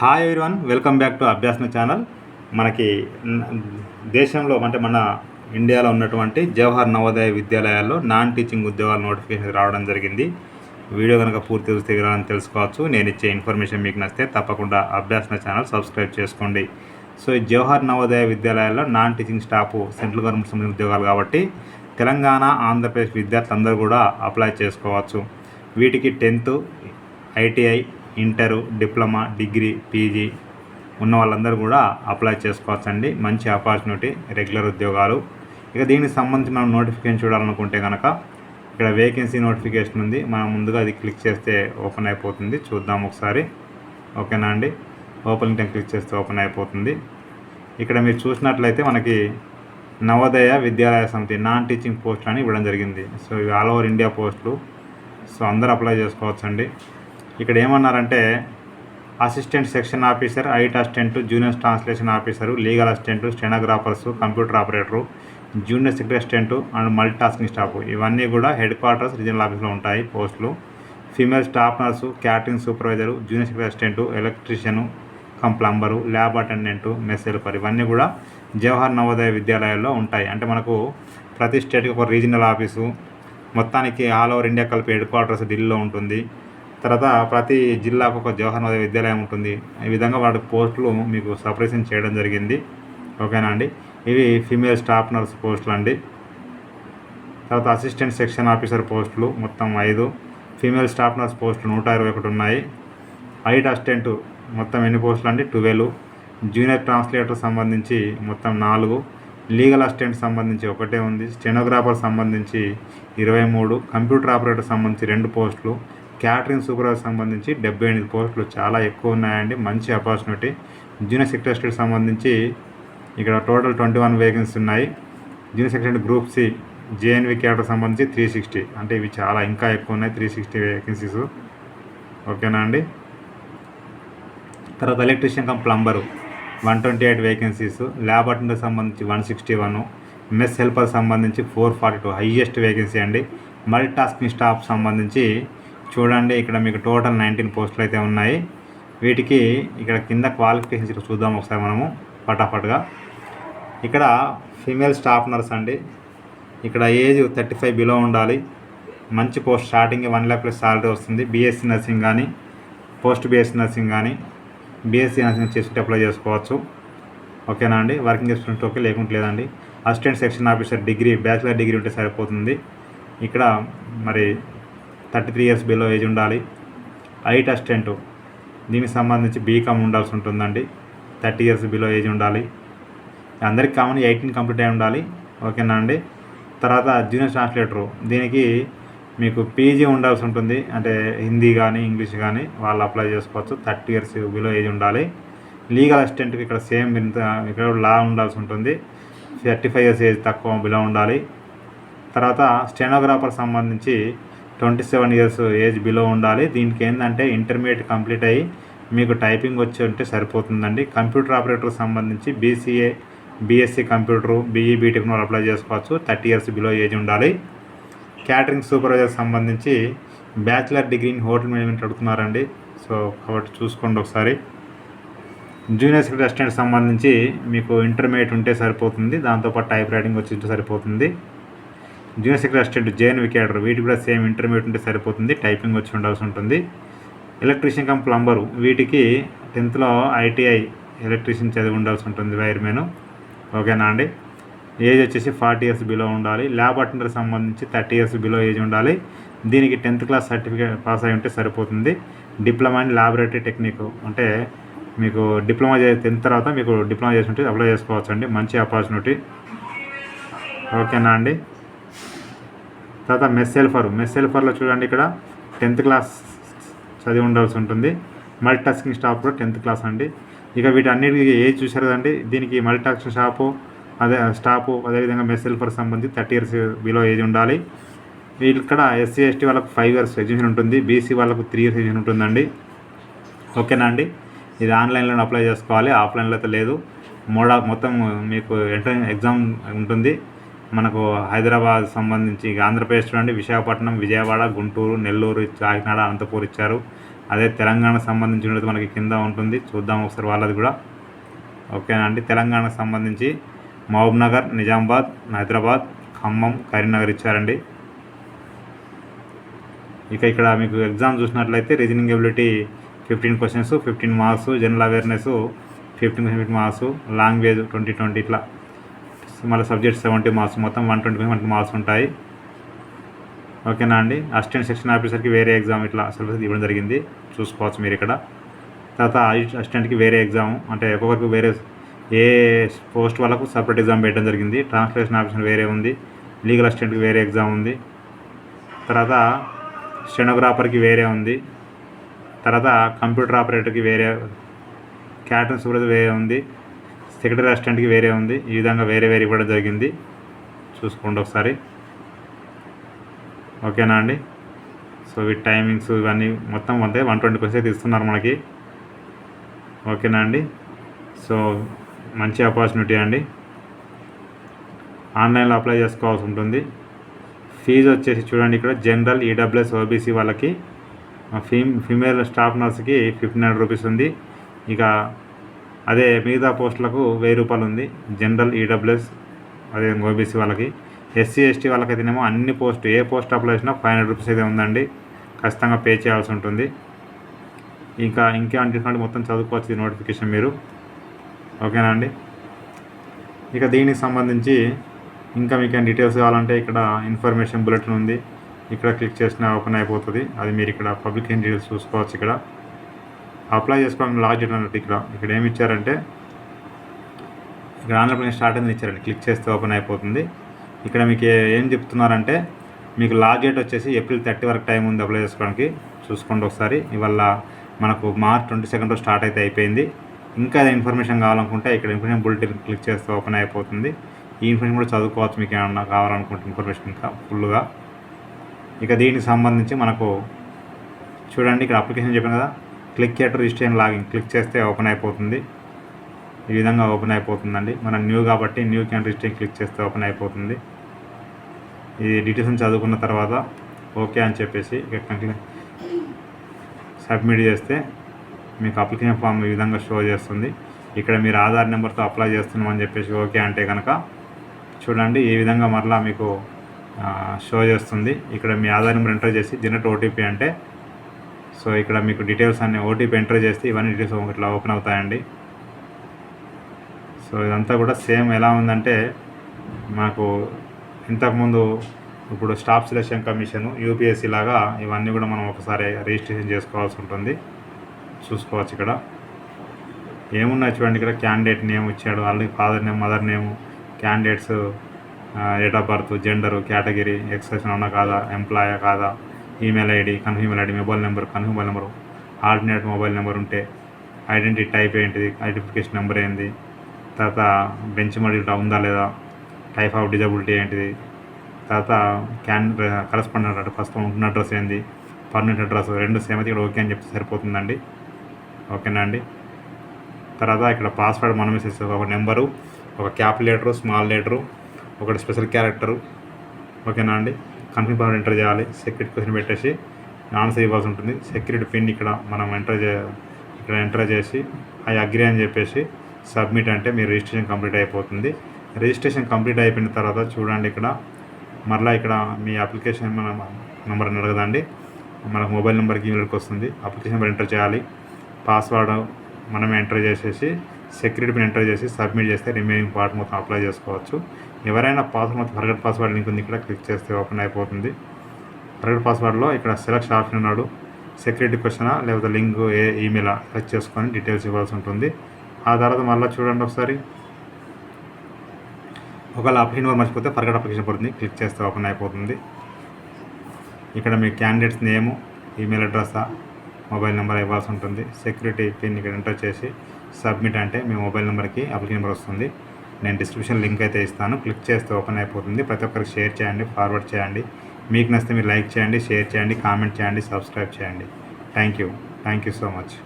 Hi everyone, welcome back to Abhyasana channel. మనకి దేశంలో అంటే మన ఇండియాలో ఉన్నటువంటి జవహర్ నవోదయ విద్యాలయాల్లో నాన్ టీచింగ్ ఉద్యోగాల నోటిఫికేషన్ రావడం జరిగింది. వీడియో కనుక పూర్తి చూస్తే వివరాలను తెలుసుకోవచ్చు. నేను ఇచ్చే ఇన్ఫర్మేషన్ మీకు నచ్చితే తప్పకుండా అభ్యాసన ఛానల్ సబ్స్క్రైబ్ చేసుకోండి. సో ఈ జవహర్ నవోదయ విద్యాలయాల్లో non teaching staff central government సంబంధించిన ఉద్యోగాలు కాబట్టి తెలంగాణ, ఆంధ్రప్రదేశ్ విద్యార్థులందరూ కూడా అప్లై చేసుకోవచ్చు. వీటికి 10th, ITI, inter, diploma, degree, PG ఉన్న వాళ్ళందరూ కూడా అప్లై చేసుకోవచ్చండి. మంచి ఆపర్చునిటీ, రెగ్యులర్ ఉద్యోగాలు. ఇక దీనికి సంబంధించి మనం నోటిఫికేషన్ చూడాలనుకుంటే కనుక ఇక్కడ వేకెన్సీ నోటిఫికేషన్ ఉంది. మనం ముందుగా అది క్లిక్ చేస్తే ఓపెన్ అయిపోతుంది. చూద్దాం ఒకసారి. ఓకేనా అండి, ఓపెన్ లింక్ క్లిక్ చేస్తే ఓపెన్ అయిపోతుంది. ఇక్కడ మీరు చూసినట్లయితే మనకి నవోదయ విద్యాలయ సమితి నాన్ టీచింగ్ పోస్టులు అని ఇవ్వడం జరిగింది. సో ఇవి ఆల్ ఓవర్ ఇండియా పోస్టులు. సో అందరూ అప్లై చేసుకోవచ్చండి. ఇక్కడ ఏమన్నారంటే assistant section officer, IT assistant, junior translation officer, legal assistant, stenographers, computer operator, junior secretary assistant and multi tasking staff ఇవన్నీ కూడా హెడ్ క్వార్టర్స్ రీజనల్ ఆఫీస్లో ఉంటాయి పోస్టులు. Female staff nurse, catering supervisor, junior secretary assistant, electrician plumber, lab attendant, mess helper ఇవన్నీ కూడా జవహర్ నవోదయ విద్యాలయాల్లో ఉంటాయి. అంటే మనకు ప్రతి స్టేట్కి ఒక రీజనల్ ఆఫీసు, మొత్తానికి ఆల్ ఓవర్ ఇండియా కలిపి హెడ్ క్వార్టర్స్ ఢిల్లీలో ఉంటుంది. తర్వాత ప్రతి జిల్లాకు ఒక జవహర్ నవోదయ విద్యాలయం ఉంటుంది. ఈ విధంగా వాటి పోస్టులు మీకు సపరేషన్ చేయడం జరిగింది. ఓకేనా అండి. ఇవి ఫీమేల్ స్టాఫ్ నర్స్ పోస్టులు అండి. తర్వాత అసిస్టెంట్ సెక్షన్ ఆఫీసర్ పోస్టులు మొత్తం 5, ఫీమేల్ స్టాఫ్ నర్స్ పోస్టులు 121 ఉన్నాయి. ఐట్ అసిస్టెంట్ మొత్తం ఎన్ని పోస్టులు అండి? 12. జూనియర్ ట్రాన్స్లేటర్ సంబంధించి మొత్తం 4, లీగల్ అసిస్టెంట్ సంబంధించి 1 ఉంది. స్టెనోగ్రాఫర్ సంబంధించి 23, కంప్యూటర్ ఆపరేటర్ సంబంధించి 2 పోస్టులు, క్యాటరింగ్ సూపర్వైజర్ సంబంధించి 78 పోస్టులు. చాలా ఎక్కువ ఉన్నాయండి, మంచి ఆపర్చునిటీ. జూనియర్ సెక్రటరీ అసిస్టెంట్ సంబంధించి ఇక్కడ టోటల్ 21 వేకెన్సీ ఉన్నాయి. Junior secretary group C JNV cadre సంబంధించి 360, అంటే ఇవి చాలా ఇంకా ఎక్కువ ఉన్నాయి, 360 వేకెన్సీస్. ఓకేనా అండి. తర్వాత electrician plumber 128 vacancies, lab attender సంబంధించి 161, మెస్ హెల్పర్ సంబంధించి 442 హైయెస్ట్ వేకెన్సీ అండి. మల్టీ టాస్కింగ్ స్టాఫ్ సంబంధించి చూడండి, ఇక్కడ మీకు టోటల్ 19 పోస్టులు అయితే ఉన్నాయి. వీటికి ఇక్కడ కింద క్వాలిఫికేషన్స్ ఇక్కడ చూద్దాం ఒకసారి మనము ఫటాఫట్గా. ఇక్కడ ఫీమేల్ స్టాఫ్ నర్స్ అండి. ఇక్కడ ఏజ్ 35 బిలో ఉండాలి. మంచి post, starting 1 lakh plus salary వస్తుంది. బీఎస్సీ నర్సింగ్ కానీ, పోస్ట్ బీఎస్సీ నర్సింగ్ కానీ, బీఎస్సీ నర్సింగ్ చేసుకుంటే అప్లై చేసుకోవచ్చు. ఓకేనా అండి. వర్కింగ్ ఎక్స్పీరియన్స్ ఓకే, లేకుంటే లేదండి. Assistant section officer degree, bachelor degree ఉంటే సరిపోతుంది. ఇక్కడ మరి 33 years బిలో ఏజ్ ఉండాలి. ఐట్ అసిస్టెంటు దీనికి సంబంధించి బీకామ్ ఉండాల్సి ఉంటుందండి. 30 years బిలో ఏజ్ ఉండాలి. అందరికి కామన్ 18 కంప్లీట్ అయి ఉండాలి. ఓకేనా అండి. తర్వాత జూనియర్ ట్రాన్స్లేటరు దీనికి మీకు పీజీ ఉండాల్సి ఉంటుంది. అంటే హిందీ కానీ ఇంగ్లీష్ కానీ వాళ్ళు అప్లై చేసుకోవచ్చు. 30 years బిలో ఏజ్ ఉండాలి. లీగల్ అసిస్టెంట్కి ఇక్కడ సేమ్ ఇక్కడ లా ఉండాల్సి ఉంటుంది. 35 years ఏజ్ తక్కువ బిలో ఉండాలి. తర్వాత స్టెనోగ్రాఫర్ సంబంధించి 27 years ఏజ్ బిలో ఉండాలి. దీనికి ఏంటంటే ఇంటర్మీడియట్ కంప్లీట్ అయ్యి మీకు టైపింగ్ వచ్చి ఉంటే సరిపోతుందండి. కంప్యూటర్ ఆపరేటర్ సంబంధించి BCA, BSc computer, BE, BTech వాళ్ళు అప్లై చేసుకోవచ్చు. 30 years బిలో ఏజ్ ఉండాలి. క్యాటరింగ్ సూపర్వైజర్ సంబంధించి bachelor degree in hotel management అడుగుతున్నారండి. సో కాబట్టి చూసుకోండి ఒకసారి. జూనియర్ సెక్రటరీ అసిస్టెంట్ సంబంధించి మీకు ఇంటర్మీడియట్ ఉంటే సరిపోతుంది. దాంతోపాటు టైప్ రైటింగ్ వచ్చి ఉంటే సరిపోతుంది. Junior secretary assistant JNV cadre వీటికి కూడా సేమ్ ఇంటర్మీడియట్ ఉంటే సరిపోతుంది. టైపింగ్ వచ్చి ఉండాల్సి ఉంటుంది. ఎలక్ట్రీషియన్ ప్లంబరు వీటికి 10th ఐటీఐ ఎలక్ట్రీషియన్ చదివి ఉండాల్సి ఉంటుంది, వైర్మెన్. ఓకేనా అండి. ఏజ్ వచ్చేసి 40 years బిలో ఉండాలి. ల్యాబ్ అటెండర్ సంబంధించి 30 years బిలో ఏజ్ ఉండాలి. దీనికి 10th class సర్టిఫికేట్ పాస్ అయి ఉంటే సరిపోతుంది. డిప్లొమా ఇన్ ల్యాబొరేటరీ టెక్నిక్ అంటే మీకు డిప్లొమా 10th తర్వాత మీకు డిప్లొమా చేసి ఉంటే అప్లై చేసుకోవచ్చు అండి. మంచి ఆపర్చునిటీ. ఓకేనా అండి. తర్వాత మెస్ హెల్పర్లో చూడండి, ఇక్కడ 10th class చదివి ఉండాల్సి ఉంటుంది. మల్టీ టాస్కింగ్ స్టాఫ్ కూడా 10th class అండి. ఇక వీటన్నిటికీ ఏజ్ చూశారు కదండి. దీనికి మల్టీ టాస్కింగ్ స్టాఫ్ అదేవిధంగా మెస్ హెల్పర్ సంబంధించి 30 years బిలో ఏజ్ ఉండాలి. ఇక్కడ ఎస్సీ ఎస్టీ వాళ్ళకు 5 years ఎడ్యుకేషన్ ఉంటుంది. బీసీ వాళ్ళకు 3 years ఎడ్యుకేషన్ ఉంటుందండి. ఓకేనా అండి. ఇది ఆన్లైన్లో అప్లై చేసుకోవాలి, ఆఫ్లైన్లో అయితే లేదు. మొత్తం మీకు ఎగ్జామ్ ఉంటుంది. మనకు హైదరాబాద్ సంబంధించి ఆంధ్రప్రదేశ్ చూడండి, విశాఖపట్నం, విజయవాడ, గుంటూరు, నెల్లూరు, కాకినాడ, అనంతపూర్ ఇచ్చారు. అదే తెలంగాణకు సంబంధించినది మనకి కింద ఉంటుంది, చూద్దాం ఒకసారి వాళ్ళది కూడా. ఓకేనా అండి. తెలంగాణకు సంబంధించి మహబూబ్నగర్, నిజామాబాద్, హైదరాబాద్, ఖమ్మం, కరీంనగర్ ఇచ్చారండి. ఇక ఇక్కడ మీకు ఎగ్జామ్ చూసినట్లయితే reasoning ability 15 questions 15 marks, general awareness 15 marks, language 20 ఇట్లా, మళ్ళీ సబ్జెక్ట్ 70 మార్క్స్, మొత్తం 120 మార్క్స్ ఉంటాయి. ఓకేనా అండి. అసిస్టెంట్ సెక్షన్ ఆఫీసర్కి వేరే ఎగ్జామ్ ఇట్లా సిలబస్ ఇవ్వడం జరిగింది, చూసుకోవచ్చు మీరు ఇక్కడ. తర్వాత అసిస్టెంట్కి వేరే ఎగ్జామ్, అంటే ఒక్కొక్కరికి వేరే ఏ పోస్ట్ వాళ్ళకు సపరేట్ ఎగ్జామ్ పెట్టడం జరిగింది. ట్రాన్స్లేషన్ ఆఫీసర్ వేరే ఉంది, లీగల్ అసిస్టెంట్కి వేరే ఎగ్జామ్ ఉంది, తర్వాత స్టెనోగ్రాఫర్కి వేరే ఉంది, తర్వాత కంప్యూటర్ ఆపరేటర్కి వేరే, క్యాటరింగ్ సూపర్వైజర్ వేరే ఉంది, సెక్రటరీ అసిస్టెంట్కి వేరే ఉంది. ఈ విధంగా వేరే వేరే ఇవ్వడం జరిగింది, చూసుకోండి ఒకసారి. ఓకేనా అండి. సో ఈ టైమింగ్స్ ఇవన్నీ మొత్తం అంతే 120 క్వశ్చన్స్ ఇస్తున్నారు మనకి. ఓకేనా అండి. సో మంచి ఆపర్చునిటీ అండి. ఆన్లైన్లో అప్లై చేసుకోవాల్సి ఉంటుంది. ఫీజు వచ్చేసి చూడండి ఇక్కడ జనరల్, ఈడబ్ల్యూఎస్, ఓబీసీ వాళ్ళకి ఫీమేల్ స్టాఫ్ నర్స్కి 1500 రూపీస్ ఉంది. ఇక అదే మిగతా పోస్టులకు 1000 రూపాయలు ఉంది, జనరల్, ఈడబ్ల్యూఎస్, అదే ఓబీసీ వాళ్ళకి. ఎస్సీ ఎస్టీ వాళ్ళకైతేనేమో అన్ని పోస్ట్, ఏ పోస్ట్ అప్లై చేసినా 500 రూపీస్ అయితే ఉందండి, ఖచ్చితంగా పే చేయాల్సి ఉంటుంది. ఇంకా డిఫరెంట్ మొత్తం చదువుకోవచ్చు ఈ నోటిఫికేషన్ మీరు. ఓకేనా అండి. ఇక దీనికి సంబంధించి ఇంకా మీకు డీటెయిల్స్ కావాలంటే ఇక్కడ ఇన్ఫర్మేషన్ బులెటిన్ ఉంది, ఇక్కడ క్లిక్ చేసినా ఓపెన్ అయిపోతుంది. అది మీరు ఇక్కడ పబ్లికేషన్ డీటెయిల్స్ చూసుకోవచ్చు. ఇక్కడ అప్లై చేసుకోవడానికి లాస్ట్ డేట్ అన్నట్టు ఇక్కడ ఏమి ఇచ్చారంటే ఇక్కడ ఆన్లైన్ అప్లికేషన్ స్టార్ట్ అయింది ఇచ్చారండి, క్లిక్ చేస్తే ఓపెన్ అయిపోతుంది. ఇక్కడ మీకు ఏం చెప్తున్నారంటే మీకు లాస్ట్ డేట్ వచ్చేసి ఏప్రిల్ 30 వరకు టైం ఉంది అప్లై చేసుకోవడానికి, చూసుకోండి ఒకసారి. ఇవాళ మనకు మార్చ్ 22 స్టార్ట్ అయితే అయిపోయింది. ఇంకా ఇన్ఫర్మేషన్ కావాలనుకుంటే ఇక్కడ ఇన్ఫర్మేషన్ బులెటిన్ క్లిక్ చేస్తే ఓపెన్ అయిపోతుంది. ఈ ఇన్ఫర్మేషన్ కూడా చదువుకోవచ్చు మీకు ఏమన్నా కావాలనుకుంటే ఇన్ఫర్మేషన్ ఇంకా ఫుల్గా. ఇక దీనికి సంబంధించి మనకు చూడండి ఇక్కడ అప్లికేషన్ చెప్పాను కదా, click here to register and login, click చేస్తే ఓపెన్ అయిపోతుంది. ఈ విధంగా ఓపెన్ అయిపోతుందండి. మనం న్యూ కాబట్టి న్యూ క్యాన్ రిజిస్టర్ క్లిక్ చేస్తే ఓపెన్ అయిపోతుంది. ఈ డీటెయిల్స్ చదువుకున్న తర్వాత ఓకే అని చెప్పేసి ఇక సబ్మిట్ చేస్తే మీకు అప్లికేషన్ ఫామ్ ఈ విధంగా షో చేస్తుంది. ఇక్కడ మీరు ఆధార్ నెంబర్తో అప్లై చేస్తున్నామని చెప్పేసి ఓకే అంటే కనుక చూడండి ఈ విధంగా మరలా మీకు షో చేస్తుంది. ఇక్కడ మీ ఆధార్ నెంబర్ ఎంటర్ చేసి జనరేట్ ఓటీపీ అంటే, సో ఇక్కడ మీకు డీటెయిల్స్ అన్ని ఓటీపీ ఎంటర్ చేస్తే ఇవన్నీ డీటెయిల్స్ ఇట్లా ఓపెన్ అవుతాయండి. సో ఇదంతా కూడా సేమ్ ఎలా ఉందంటే మాకు ఇంతకుముందు ఇప్పుడు స్టాఫ్ సెలక్షన్ కమిషన్, యూపీఎస్సీ లాగా ఇవన్నీ కూడా మనం ఒకసారి రిజిస్ట్రేషన్ చేసుకోవాల్సి ఉంటుంది, చూసుకోవచ్చు. ఇక్కడ ఏమున్నాయి చూడండి, ఇక్కడ క్యాండిడేట్ నేమ్ ఇచ్చాడు, already father name, mother name, candidates date of birth, gender, category, ఎక్సెషన్ ఉన్నా కాదా, ఎంప్లాయా కాదా, email ID, confirm email ID, mobile number, confirm mobile number, alternate mobile number ఉంటే, ఐడెంటిటీ టైప్ ఏంటిది, ఐడెంటిఫికేషన్ నెంబర్ ఏంది, తర్వాత బెంచ్ మార్క్ ఉందా లేదా, టైప్ ఆఫ్ డిజబిలిటీ ఏంటిది, తర్వాత కరస్పాండెంట్ అడ్రస్, ప్రస్తుతం ఉంటున్న అడ్రస్ ఏంది, పర్మనెంట్ అడ్రస్, రెండు సేమ్ అయితే ఇక్కడ ఓకే అని చెప్తే సరిపోతుందండి. ఓకేనా అండి. తర్వాత ఇక్కడ పాస్వర్డ్ మనం వేసేసి ఒక నెంబరు, ఒక క్యాపిటల్ లెటరు, స్మాల్ లెటరు, ఒకటి స్పెషల్ క్యారెక్టరు. ఓకేనా అండి. కన్ఫర్మ్ పాస్వర్డ్ ఎంటర్ చేయాలి, సెక్యూరిటీ క్వశ్చన్ పెట్టేసి ఆన్సర్ ఇవ్వాల్సి ఉంటుంది. సెక్యూరిటీ పిన్ ఇక్కడ మనం ఎంటర్ చేసి ఐ అగ్రీ అని చెప్పేసి సబ్మిట్ అంటే మీ రిజిస్ట్రేషన్ కంప్లీట్ అయిపోతుంది. రిజిస్ట్రేషన్ కంప్లీట్ అయిపోయిన తర్వాత చూడండి ఇక్కడ మరలా ఇక్కడ మీ అప్లికేషన్ మన నెంబర్ అని అడగదండి, మనకు మొబైల్ నెంబర్కి ఈమెయిల్కి వస్తుంది. అప్లికేషన్ నెంబర్ ఎంటర్ చేయాలి, పాస్వర్డ్ మనమే ఎంటర్ చేసేసి సెక్యూరిటీ పిన్ ఎంటర్ చేసి సబ్మిట్ చేస్తే రిమైనింగ్ పార్ట్ మొత్తం అప్లై చేసుకోవచ్చు. ఎవరైనా పాస్వర్డ్ మొత్తం ఫర్గెట్ పాస్వర్డ్ లింక్ ఉంది, ఇక్కడ క్లిక్ చేస్తే ఓపెన్ అయిపోతుంది. ఫర్గెట్ పాస్వర్డ్లో ఇక్కడ సెలెక్ట్ ఆప్షన్ ఉన్నాడు, సెక్యూరిటీ క్వశ్చనా లేకపోతే లింక్ ఈమెయిల్ సెలెక్ట్ చేసుకొని డీటెయిల్స్ ఇవ్వాల్సి ఉంటుంది. ఆ తర్వాత మళ్ళీ చూడండి ఒకసారి, ఒకవేళ అప్లికేషన్ నెంబర్ మర్చిపోతే ఫర్గెట్ అప్లికేషన్ పడుతుంది, క్లిక్ చేస్తే ఓపెన్ అయిపోతుంది. ఇక్కడ మీ క్యాండిడేట్స్ నేము, ఈమెయిల్ అడ్రస్సా, మొబైల్ నెంబర్ ఇవ్వాల్సి ఉంటుంది. సెక్యూరిటీ పిన్ ఇక్కడ ఎంటర్ చేసి సబ్మిట్ అంటే మీ మొబైల్ నెంబర్కి అప్లికేషన్ నెంబర్ వస్తుంది. నేను డిస్క్రిప్షన్ లింక్ అయితే ఇస్తాను, క్లిక్ చేస్తే ఓపెన్ అయిపోతుంది. ప్రతి ఒక్కరికి షేర్ చేయండి, ఫార్వర్డ్ చేయండి. మీకు నచ్చితే మీరు లైక్ చేయండి, షేర్ చేయండి, కామెంట్ చేయండి, సబ్స్క్రైబ్ చేయండి. Thank you so much.